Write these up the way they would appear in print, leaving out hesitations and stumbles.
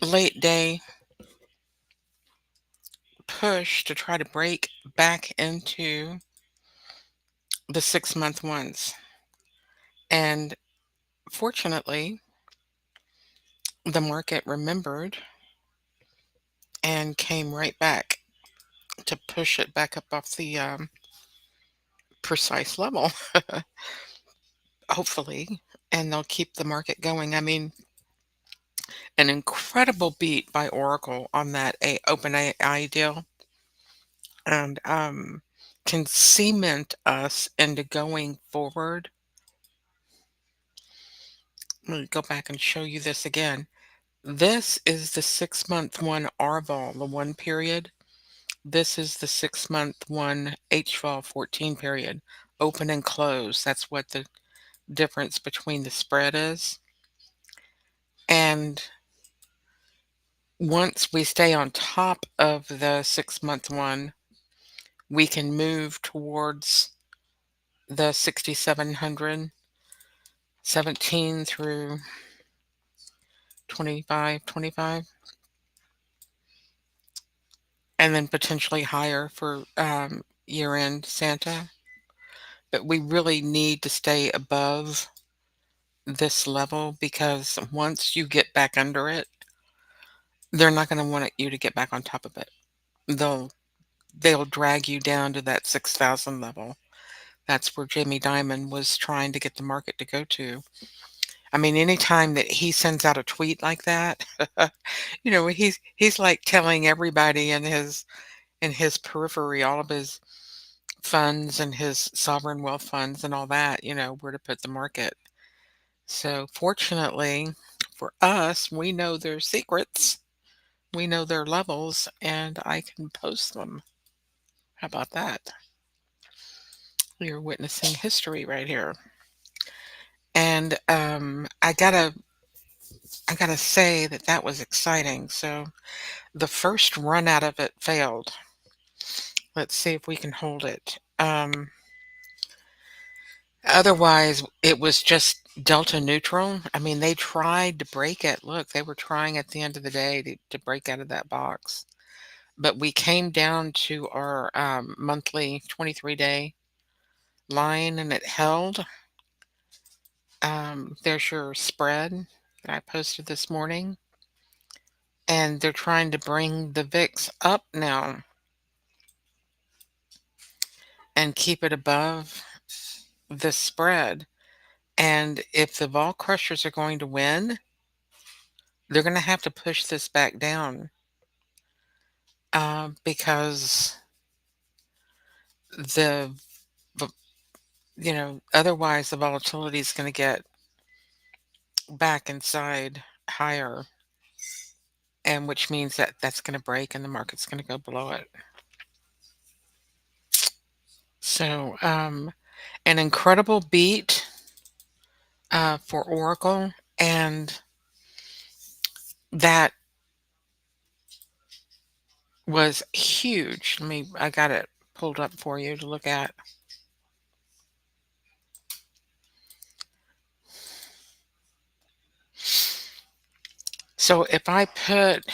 late day push to try to break back into the 6-month ones. And fortunately, the market remembered and came right back to push it back up off the precise level, hopefully, and they'll keep the market going. I mean, an incredible beat by Oracle on that open AI deal, and can cement us into going forward. Let me go back and show you this again. This is the 6-month one RVOL, the one period. This is the 6-month one HVOL 14 period. Open and close. That's what the difference between the spread is. And once we stay on top of the 6-month one, we can move towards the 6,700, 17 through 25, and then potentially higher for year-end Santa. But we really need to stay above this level because once you get back under it, they're not going to want you to get back on top of it. They'll they'll drag you down to that 6,000 level. That's where Jamie Dimon was trying to get the market to go to. I mean, anytime that he sends out a tweet like that, he's like telling everybody in his periphery, all of his funds and his sovereign wealth funds and all that, where to put the market. So fortunately for us, we know their secrets, we know their levels, and I can post them. How about that? You're witnessing history right here. And I gotta say that that was exciting. So the first run out of it failed. Let's see if we can hold it. Otherwise, it was just delta neutral. I mean, they tried to break it. Look, they were trying at the end of the day to break out of that box. But we came down to our monthly 23-day line and it held. There's your spread that I posted this morning. And they're trying to bring the VIX up now and keep it above the spread. And if the vol crushers are going to win, they're going to have to push this back down because the otherwise the volatility is going to get back inside higher, and which means that that's going to break and the market's going to go below it. So an incredible beat for Oracle, and that was huge. I got it pulled up for you to look at. So if I put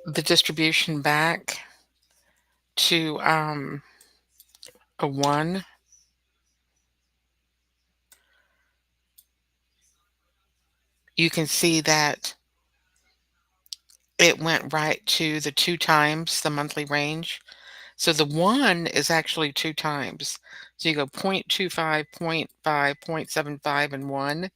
the distribution back to a 1, you can see that it went right to the 2 times the monthly range. So the 1 is actually 2 times. So you go 0.25, 0.5, 0.75, and 1.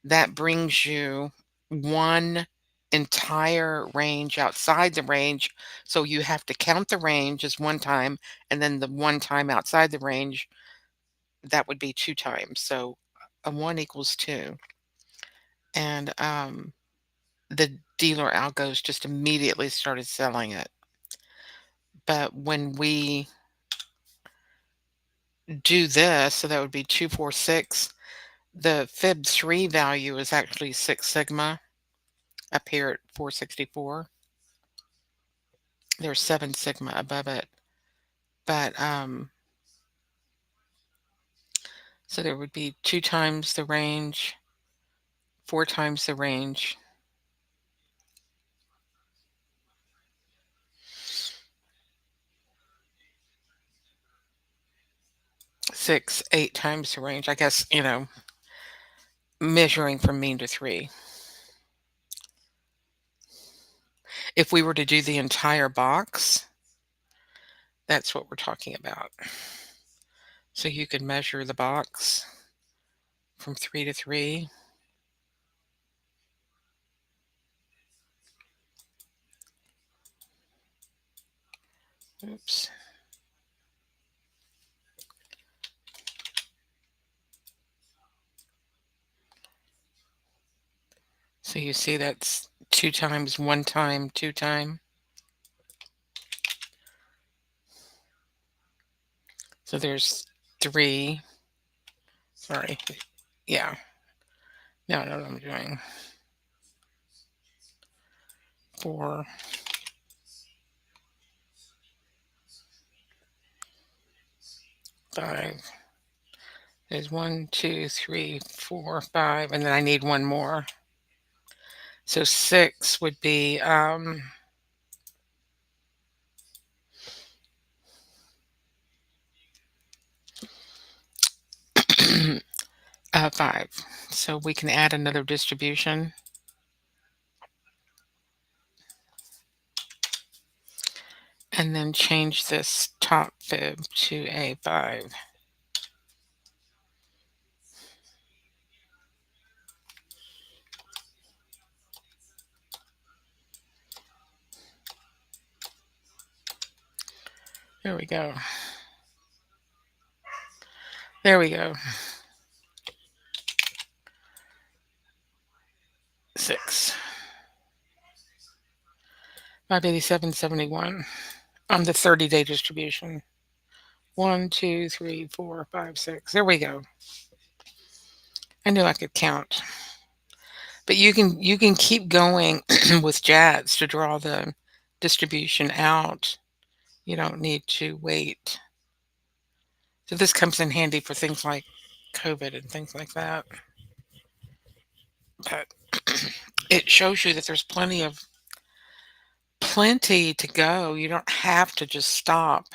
That brings you 1 entire range outside the range. So you have to count the range as 1 time, and then the 1 time outside the range, that would be 2 times. So a 1 equals 2. And the dealer algos just immediately started selling it. But when we do this, so that would be 246, the Fib 3 value is actually 6 sigma up here at 464. There's 7 sigma above it. But so there would be 2 times the range, 4 times the range. 6, 8 times the range. I guess, measuring from mean to 3. If we were to do the entire box, that's what we're talking about. So you could measure the box from 3 to 3. Oops. So you see that's 2 times, 1 time, 2 time. So there's 3. Sorry. Yeah. Now I know what I'm doing. 4. Five. There's 1, 2, 3, 4, 5, and then I need one more. So 6 would be 5. So we can add another distribution and then change this top fib to a 5. There we go. There we go. 6. 587.71 on the 30-day distribution. 1, 2, 3, 4, 5, 6. There we go. I knew I could count. But you can keep going with Jats to draw the distribution out. You don't need to wait. So this comes in handy for things like COVID and things like that. But it shows you that there's plenty to go. You don't have to just stop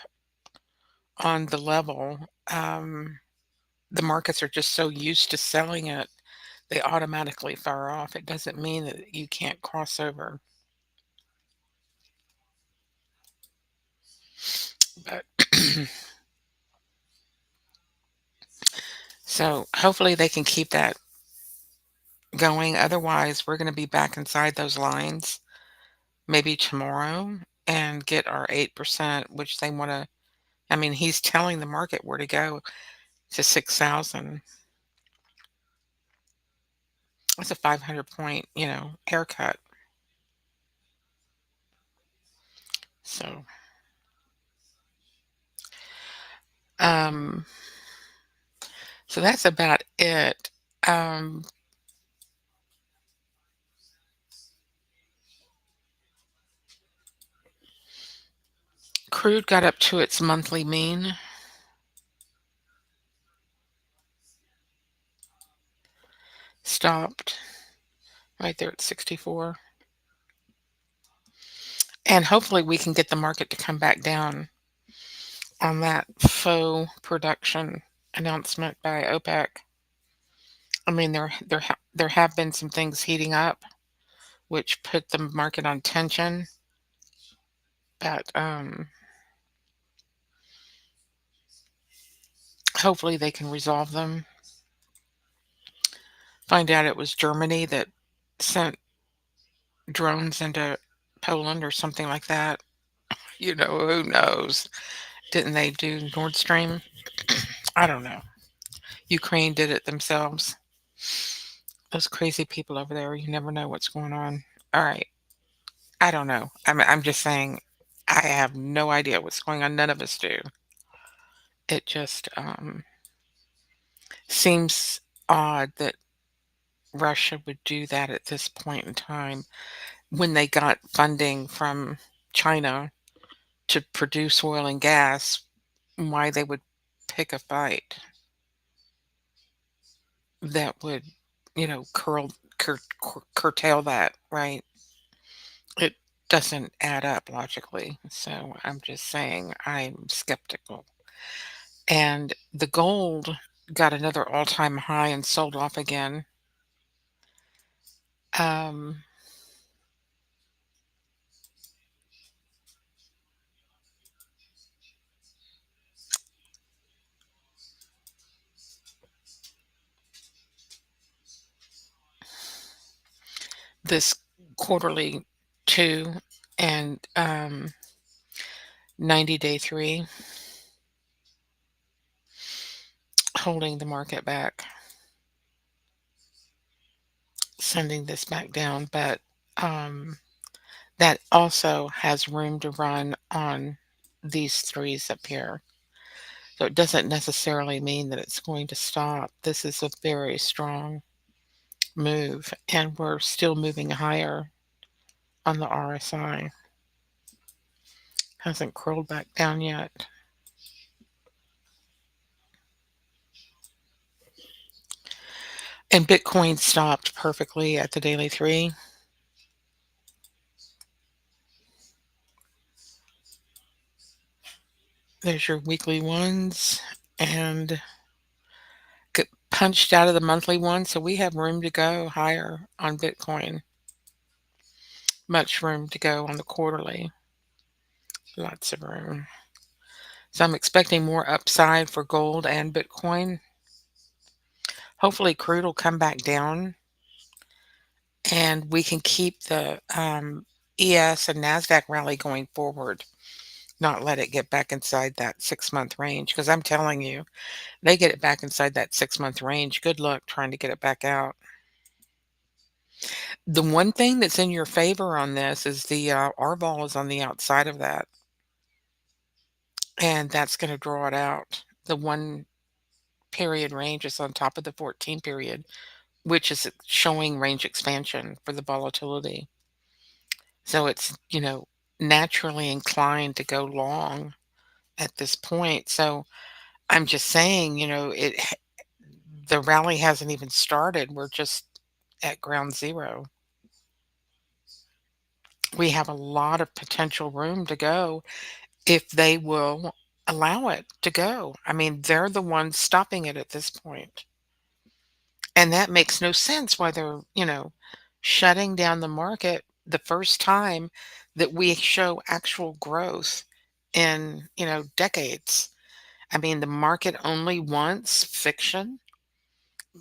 on the level. The markets are just so used to selling it, they automatically fire off. It doesn't mean that you can't cross over. But so hopefully they can keep that going. Otherwise, we're going to be back inside those lines maybe tomorrow and get our 8%, which they want to. I mean, he's telling the market where to go to 6,000. That's a 500 point, haircut. So, um, so that's about it. Um, Crude got up to its monthly mean. Stopped right there at 64. And hopefully we can get the market to come back down on that faux production announcement by OPEC. I mean, there have been some things heating up, which put the market on tension, but hopefully they can resolve them. Find out it was Germany that sent drones into Poland or something like that. Who knows? Didn't they do Nord Stream? I don't know. Ukraine did it themselves. Those crazy people over there, you never know what's going on. All right. I don't know. I'm just saying I have no idea what's going on. None of us do. It just seems odd that Russia would do that at this point in time when they got funding from China to produce oil and gas, why they would pick a fight that would, curtail that, right? It doesn't add up logically. So I'm just saying I'm skeptical. And the gold got another all-time high and sold off again. Um, this quarterly 2 and 90-day 3 holding the market back, sending this back down, but um, that also has room to run on these threes up here. So it doesn't necessarily mean that it's going to stop. This is a very strong move, and we're still moving higher on the RSI. Hasn't curled back down yet. And Bitcoin stopped perfectly at the daily 3. There's your weekly ones, and get punched out of the monthly one, so we have room to go higher on Bitcoin. Much room to go on the quarterly. Lots of room. So I'm expecting more upside for gold and Bitcoin. Hopefully crude will come back down and we can keep the ES and NASDAQ rally going forward, not let it get back inside that 6-month range. Because I'm telling you, they get it back inside that 6-month range. Good luck trying to get it back out. The one thing that's in your favor on this is the R ball is on the outside of that, and that's going to draw it out. The 1 period range is on top of the 14 period, which is showing range expansion for the volatility. So it's, naturally inclined to go long at this point. So I'm just saying, the rally hasn't even started. We're just at ground zero. We have a lot of potential room to go if they will allow it to go. I mean, they're the ones stopping it at this point. And that makes no sense why they're, shutting down the market the first time that we show actual growth in, decades. I mean, the market only wants fiction.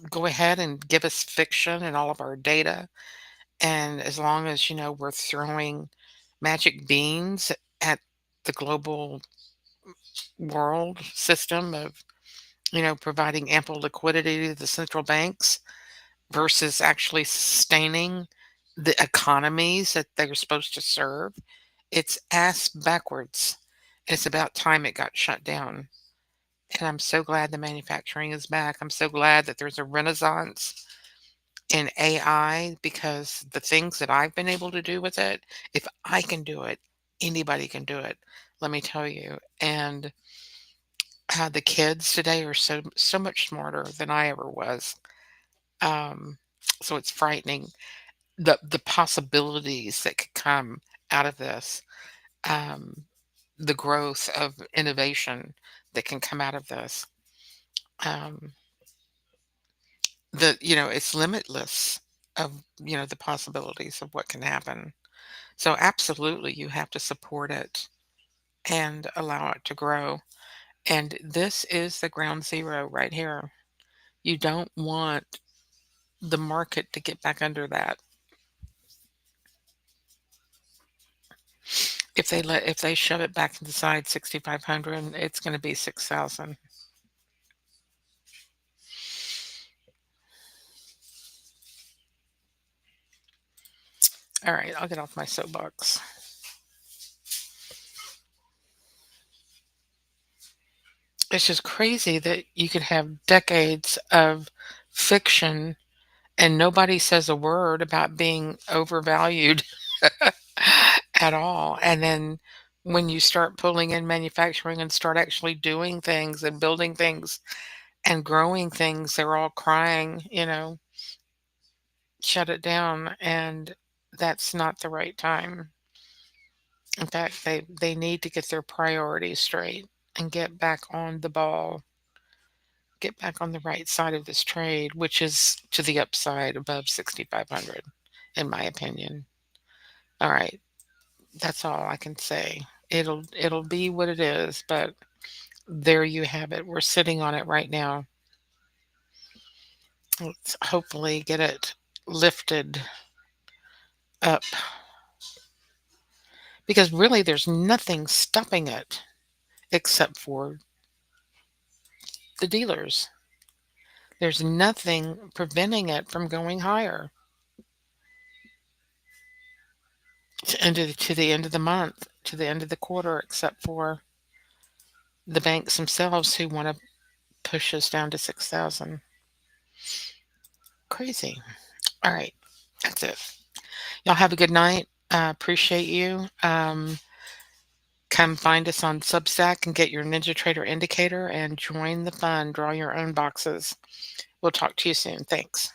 Go ahead and give us fiction and all of our data. And as long as, we're throwing magic beans at the global world system of, providing ample liquidity to the central banks versus actually sustaining the economies that they're supposed to serve, it's ass backwards. It's about time it got shut down. And I'm so glad the manufacturing is back. I'm so glad that there's a renaissance in AI because the things that I've been able to do with it, if I can do it, anybody can do it. Let me tell you. And the kids today are so much smarter than I ever was. Um, so it's frightening the possibilities that could come out of this, um, the growth of innovation that can come out of this. Um, it's limitless of the possibilities of what can happen. So absolutely, you have to support it and allow it to grow. And this is the ground zero right here. You don't want the market to get back under that. If they shove it back inside 6,500, it's going to be 6,000. All right, I'll get off my soapbox. It's just crazy that you could have decades of fiction and nobody says a word about being overvalued at all. And then when you start pulling in manufacturing and start actually doing things and building things and growing things, they're all crying, shut it down, and that's not the right time. In fact, they need to get their priorities straight and get back on the ball, get back on the right side of this trade, which is to the upside above 6,500, in my opinion. All right, that's all I can say. It'll be what it is, but there you have it. We're sitting on it right now. Let's hopefully get it lifted up, because really there's nothing stopping it except for the dealers. There's nothing preventing it from going higher to the end of the month, to the end of the quarter, except for the banks themselves who want to push us down to 6,000. Crazy. All right, that's it. Y'all have a good night. Appreciate you. Come find us on Substack and get your Ninja Trader indicator and join the fun. Draw your own boxes. We'll talk to you soon. Thanks.